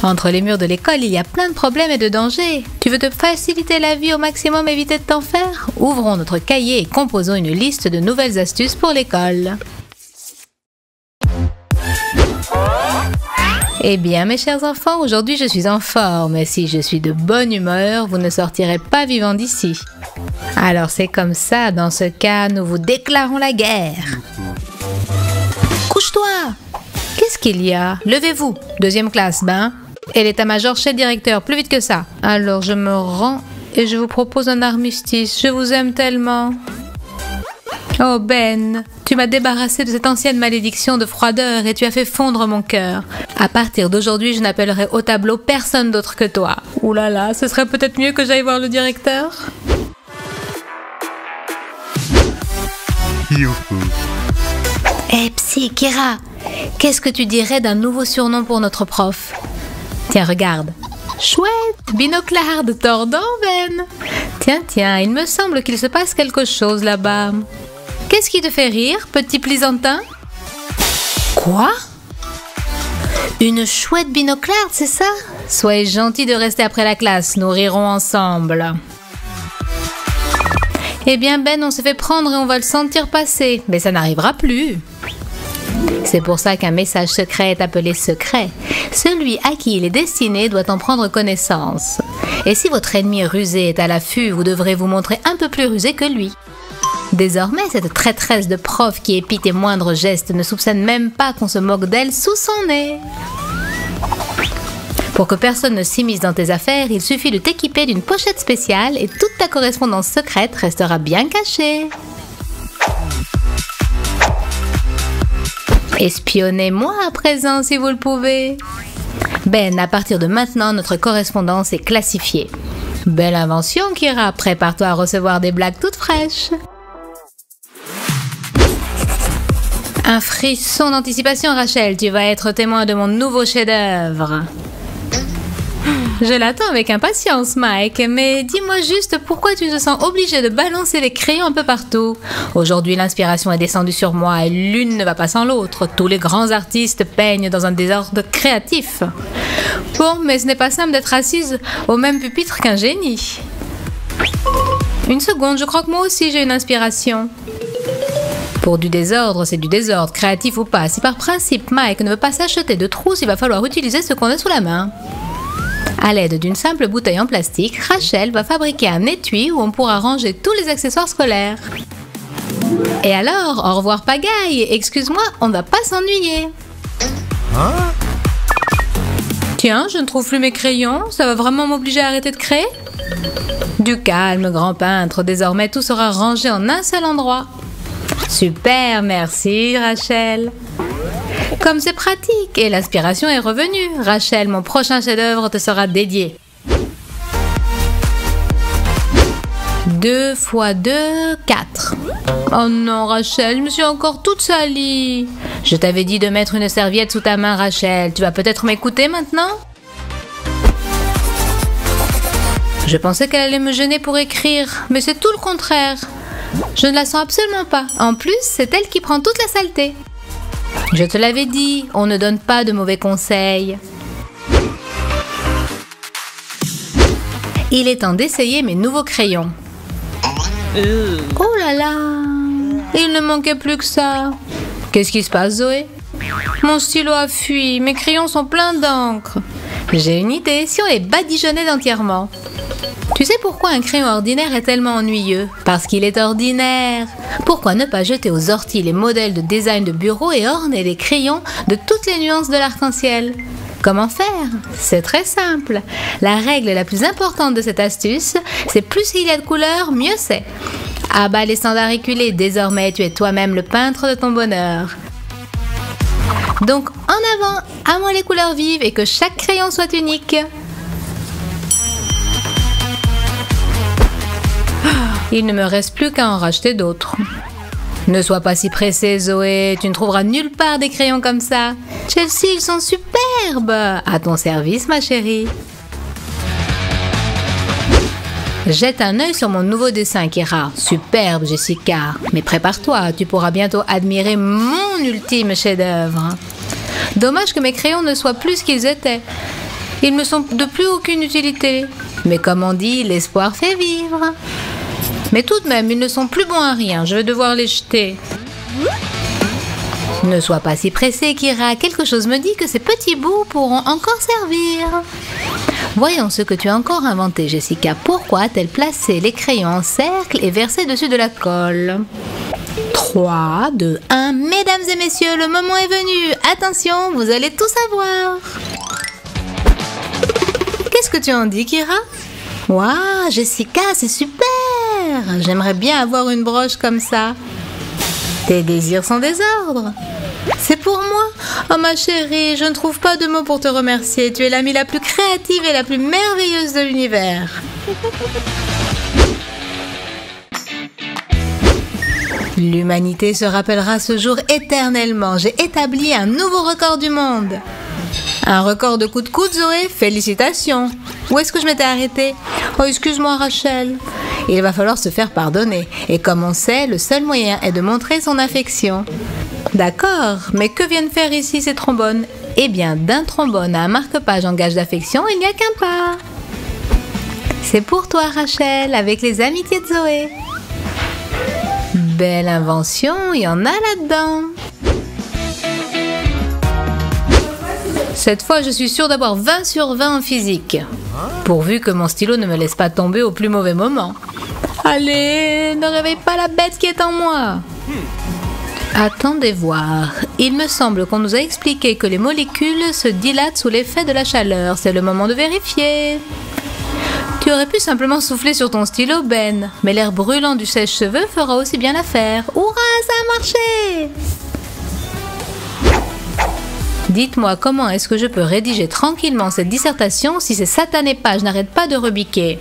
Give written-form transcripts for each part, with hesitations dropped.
Entre les murs de l'école, il y a plein de problèmes et de dangers. Tu veux te faciliter la vie au maximum, éviter de t'en faire? Ouvrons notre cahier et composons une liste de nouvelles astuces pour l'école. Eh bien, mes chers enfants, aujourd'hui je suis en forme et si je suis de bonne humeur, vous ne sortirez pas vivant d'ici. Alors c'est comme ça, dans ce cas, nous vous déclarons la guerre. Couche-toi! Qu'est-ce qu'il y a? Levez-vous, deuxième classe, ben. Et l'état-major chez le directeur, plus vite que ça. Alors je me rends et je vous propose un armistice, je vous aime tellement. Oh Ben, tu m'as débarrassé de cette ancienne malédiction de froideur et tu as fait fondre mon cœur. À partir d'aujourd'hui, je n'appellerai au tableau personne d'autre que toi. Ouh là là, ce serait peut-être mieux que j'aille voir le directeur. Youhou. Eh Psy, Kira, qu'est-ce que tu dirais d'un nouveau surnom pour notre prof? Tiens, regarde. Chouette, binoclarde, tordant, Ben. Tiens, il me semble qu'il se passe quelque chose là-bas. Qu'est-ce qui te fait rire, petit plaisantin? Quoi? Une chouette binoclarde, c'est ça? Soyez gentil de rester après la classe, nous rirons ensemble. Eh bien Ben, on s'est fait prendre et on va le sentir passer, mais ça n'arrivera plus. C'est pour ça qu'un message secret est appelé secret. Celui à qui il est destiné doit en prendre connaissance. Et si votre ennemi rusé est à l'affût, vous devrez vous montrer un peu plus rusé que lui. Désormais, cette traîtresse de prof qui épie tes moindres gestes ne soupçonne même pas qu'on se moque d'elle sous son nez. Pour que personne ne s'immisce dans tes affaires, il suffit de t'équiper d'une pochette spéciale et toute ta correspondance secrète restera bien cachée. Espionnez-moi à présent si vous le pouvez. Ben, à partir de maintenant, notre correspondance est classifiée. Belle invention, Kira. Prépare-toi à recevoir des blagues toutes fraîches. Un frisson d'anticipation, Rachel. Tu vas être témoin de mon nouveau chef-d'œuvre. Je l'attends avec impatience, Mike, mais dis-moi juste pourquoi tu te sens obligé de balancer les crayons un peu partout. Aujourd'hui, l'inspiration est descendue sur moi et l'une ne va pas sans l'autre. Tous les grands artistes peignent dans un désordre créatif. Bon, mais ce n'est pas simple d'être assise au même pupitre qu'un génie. Une seconde, je crois que moi aussi j'ai une inspiration. Pour du désordre, c'est du désordre, créatif ou pas. Si par principe Mike ne veut pas s'acheter de trousse, il va falloir utiliser ce qu'on a sous la main. À l'aide d'une simple bouteille en plastique, Rachel va fabriquer un étui où on pourra ranger tous les accessoires scolaires. Et alors, au revoir pagaille, excuse-moi, on ne va pas s'ennuyer. Hein? Tiens, je ne trouve plus mes crayons, ça va vraiment m'obliger à arrêter de créer? Du calme, grand peintre, désormais tout sera rangé en un seul endroit. Super, merci Rachel. Comme c'est pratique et l'inspiration est revenue. Rachel, mon prochain chef-d'œuvre te sera dédié. 2 x 2, 4. Oh non, Rachel, je me suis encore toute salie. Je t'avais dit de mettre une serviette sous ta main, Rachel. Tu vas peut-être m'écouter maintenant? Je pensais qu'elle allait me gêner pour écrire, mais c'est tout le contraire. Je ne la sens absolument pas. En plus, c'est elle qui prend toute la saleté. Je te l'avais dit, on ne donne pas de mauvais conseils. Il est temps d'essayer mes nouveaux crayons. Oh là là, il ne manquait plus que ça. Qu'est-ce qui se passe, Zoé? Mon stylo a fui, mes crayons sont pleins d'encre. J'ai une idée, si on les badigeonnait entièrement. Tu sais pourquoi un crayon ordinaire est tellement ennuyeux? Parce qu'il est ordinaire. Pourquoi ne pas jeter aux orties les modèles de design de bureau et orner les crayons de toutes les nuances de l'arc-en-ciel? Comment faire? C'est très simple. La règle la plus importante de cette astuce, c'est plus il y a de couleurs, mieux c'est. Ah bah les standards éculés, désormais tu es toi-même le peintre de ton bonheur. Donc en avant, à moi les couleurs vives et que chaque crayon soit unique. Il ne me reste plus qu'à en racheter d'autres. Ne sois pas si pressée, Zoé. Tu ne trouveras nulle part des crayons comme ça. Chelsea, ils sont superbes. À ton service, ma chérie. Jette un œil sur mon nouveau dessin, Kira. Superbe, Jessica. Mais prépare-toi, tu pourras bientôt admirer mon ultime chef-d'œuvre. Dommage que mes crayons ne soient plus ce qu'ils étaient. Ils me sont de plus aucune utilité. Mais comme on dit, l'espoir fait vivre. Mais tout de même, ils ne sont plus bons à rien. Je vais devoir les jeter. Ne sois pas si pressé, Kira. Quelque chose me dit que ces petits bouts pourront encore servir. Voyons ce que tu as encore inventé, Jessica. Pourquoi a-t-elle placé les crayons en cercle et versé dessus de la colle? 3, 2, 1. Mesdames et messieurs, le moment est venu. Attention, vous allez tout savoir. Qu'est-ce que tu en dis, Kira? Waouh, Jessica, c'est super. J'aimerais bien avoir une broche comme ça. Tes désirs sont désordre. C'est pour moi. Oh ma chérie, je ne trouve pas de mots pour te remercier. Tu es l'amie la plus créative et la plus merveilleuse de l'univers. L'humanité se rappellera ce jour éternellement. J'ai établi un nouveau record du monde. Un record de coups de coude, Zoé? Félicitations. Où est-ce que je m'étais arrêtée? Oh, excuse-moi, Rachel. Il va falloir se faire pardonner. Et comme on sait, le seul moyen est de montrer son affection. D'accord, mais que viennent faire ici ces trombones? Eh bien, d'un trombone à un marque-page en gage d'affection, il n'y a qu'un pas. C'est pour toi, Rachel, avec les amitiés de Zoé. Belle invention, il y en a là-dedans. Cette fois, je suis sûre d'avoir 20 sur 20 en physique. Pourvu que mon stylo ne me laisse pas tomber au plus mauvais moment. Allez, ne réveille pas la bête qui est en moi. Attendez voir. Il me semble qu'on nous a expliqué que les molécules se dilatent sous l'effet de la chaleur. C'est le moment de vérifier. Tu aurais pu simplement souffler sur ton stylo, Ben. Mais l'air brûlant du sèche-cheveux fera aussi bien l'affaire. Hurrah, ça a marché! Dites-moi, comment est-ce que je peux rédiger tranquillement cette dissertation si ces satanées pages n'arrêtent pas de rebiquer?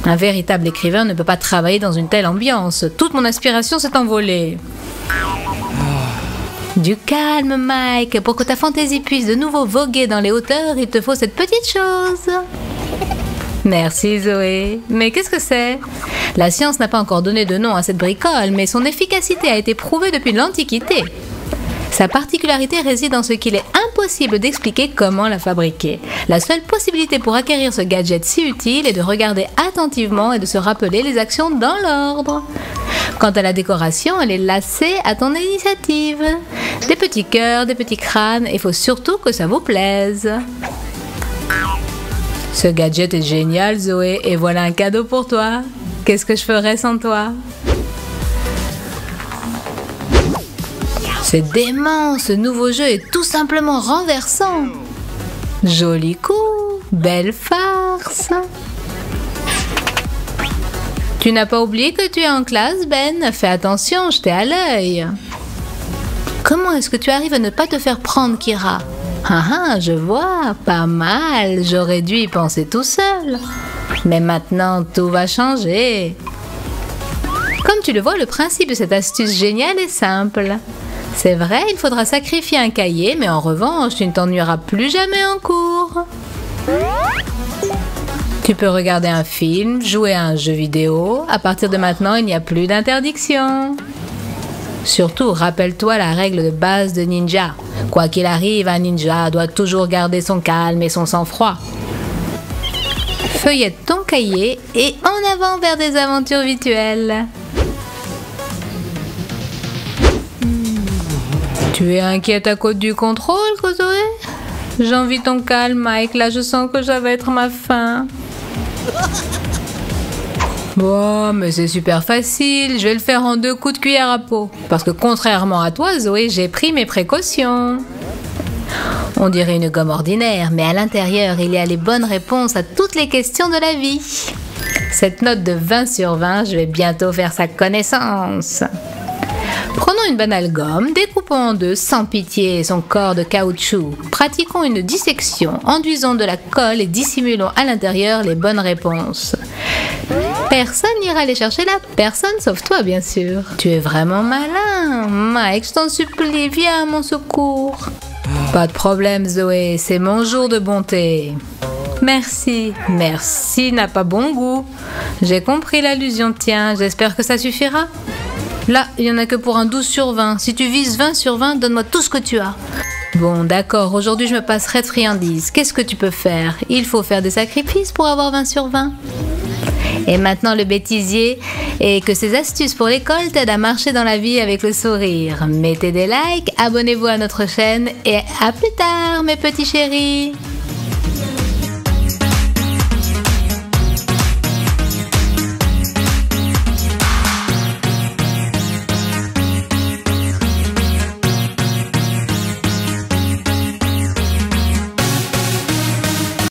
Un véritable écrivain ne peut pas travailler dans une telle ambiance. Toute mon inspiration s'est envolée. Du calme, Mike. Pour que ta fantaisie puisse de nouveau voguer dans les hauteurs, il te faut cette petite chose. Merci, Zoé. Mais qu'est-ce que c'est? La science n'a pas encore donné de nom à cette bricole, mais son efficacité a été prouvée depuis l'Antiquité. Sa particularité réside dans ce qu'il est impossible d'expliquer comment la fabriquer. La seule possibilité pour acquérir ce gadget si utile est de regarder attentivement et de se rappeler les actions dans l'ordre. Quant à la décoration, elle est laissée à ton initiative. Des petits cœurs, des petits crânes, il faut surtout que ça vous plaise. Ce gadget est génial, Zoé, et voilà un cadeau pour toi. Qu'est-ce que je ferais sans toi? C'est dément, ce nouveau jeu est tout simplement renversant. Joli coup, belle farce. Tu n'as pas oublié que tu es en classe, Ben? Fais attention, je t'ai à l'œil. Comment est-ce que tu arrives à ne pas te faire prendre, Kira? Ah, je vois, pas mal, j'aurais dû y penser tout seul. Mais maintenant, tout va changer. Comme tu le vois, le principe de cette astuce géniale est simple. C'est vrai, il faudra sacrifier un cahier, mais en revanche, tu ne t'ennuieras plus jamais en cours. Tu peux regarder un film, jouer à un jeu vidéo. À partir de maintenant, il n'y a plus d'interdiction. Surtout, rappelle-toi la règle de base de ninja. Quoi qu'il arrive, un ninja doit toujours garder son calme et son sang-froid. Feuillette ton cahier et en avant vers des aventures virtuelles. Tu es inquiète à cause du contrôle, Zoé? J'envie ton calme, Mike. Là, je sens que ça va être ma fin. Bon, mais c'est super facile. Je vais le faire en 2 coups de cuillère à peau. Parce que contrairement à toi, Zoé, j'ai pris mes précautions. On dirait une gomme ordinaire, mais à l'intérieur, il y a les bonnes réponses à toutes les questions de la vie. Cette note de 20 sur 20, je vais bientôt faire sa connaissance. Prenons une banale gomme, découpons en 2 sans pitié son corps de caoutchouc. Pratiquons une dissection, enduisons de la colle et dissimulons à l'intérieur les bonnes réponses. Personne n'ira les chercher là, personne sauf toi bien sûr. Tu es vraiment malin. Mike, je t'en supplie, viens à mon secours. Pas de problème Zoé, c'est mon jour de bonté. Merci, merci n'a pas bon goût. J'ai compris l'allusion, tiens, j'espère que ça suffira. Là, il n'y en a que pour un 12 sur 20. Si tu vises 20 sur 20, donne-moi tout ce que tu as. Bon, d'accord, aujourd'hui je me passerai de friandises. Qu'est-ce que tu peux faire? Il faut faire des sacrifices pour avoir 20 sur 20. Et maintenant le bêtisier, et que ces astuces pour l'école t'aident à marcher dans la vie avec le sourire. Mettez des likes, abonnez-vous à notre chaîne et à plus tard mes petits chéris.